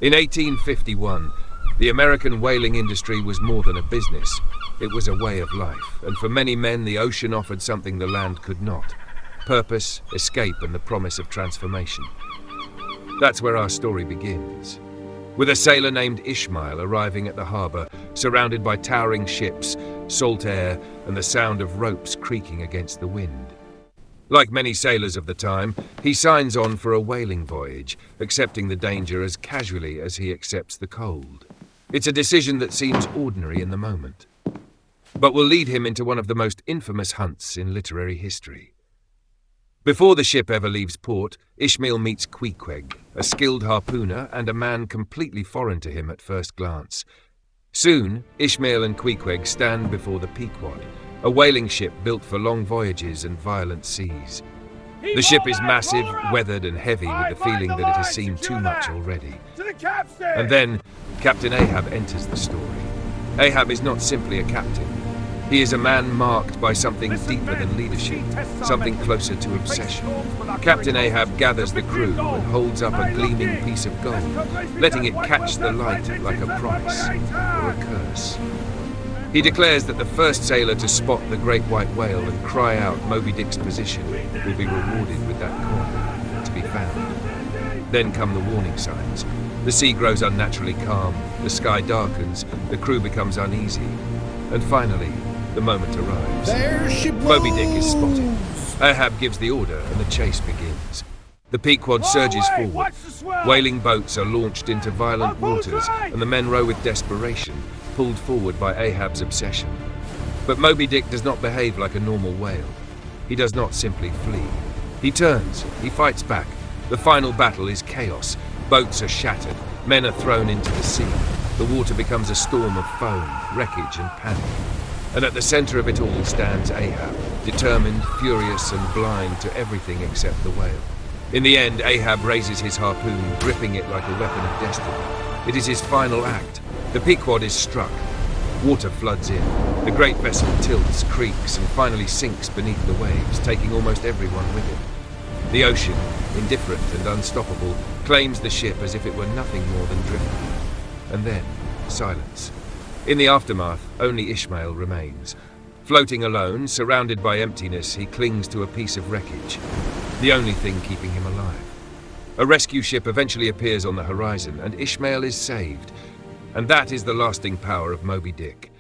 In 1851, the American whaling industry was more than a business. It was a way of life, and for many men the ocean offered something the land could not: purpose, escape, and the promise of transformation. That's where our story begins, with a sailor named Ishmael arriving at the harbour, surrounded by towering ships, salt air, and the sound of ropes creaking against the wind. Like many sailors of the time, he signs on for a whaling voyage, accepting the danger as casually as he accepts the cold. It's a decision that seems ordinary in the moment, but will lead him into one of the most infamous hunts in literary history. Before the ship ever leaves port, Ishmael meets Pequod, a skilled harpooner and a man completely foreign to him at first glance. Soon, Ishmael and Pequod stand before the Pequod, a whaling ship built for long voyages and violent seas. The ship is massive, weathered and heavy, with the feeling that it has seen too much already. And then, Captain Ahab enters the story. Ahab is not simply a captain. He is a man marked by something deeper than leadership, something closer to obsession. Captain Ahab gathers the crew and holds up a gleaming piece of gold, letting it catch the light like a promise or a curse. He declares that the first sailor to spot the great white whale and cry out Moby Dick's position will be rewarded with that coin to be found. Then come the warning signs. The sea grows unnaturally calm, the sky darkens, the crew becomes uneasy, and finally, the moment arrives. Moby Dick is spotted. Ahab gives the order and the chase begins. The Pequod surges forward. Whaling boats are launched into violent waters, and the men row with desperation, pulled forward by Ahab's obsession. But Moby Dick does not behave like a normal whale. He does not simply flee. He turns, he fights back. The final battle is chaos. Boats are shattered, men are thrown into the sea. The water becomes a storm of foam, wreckage, and panic. And at the center of it all stands Ahab, determined, furious, and blind to everything except the whale. In the end, Ahab raises his harpoon, gripping it like a weapon of destiny. It is his final act. The Pequod is struck. Water floods in. The great vessel tilts, creaks, and finally sinks beneath the waves, taking almost everyone with it. The ocean, indifferent and unstoppable, claims the ship as if it were nothing more than driftwood. And then, silence. In the aftermath, only Ishmael remains. Floating alone, surrounded by emptiness, he clings to a piece of wreckage, the only thing keeping him alive. A rescue ship eventually appears on the horizon, and Ishmael is saved. And that is the lasting power of Moby Dick.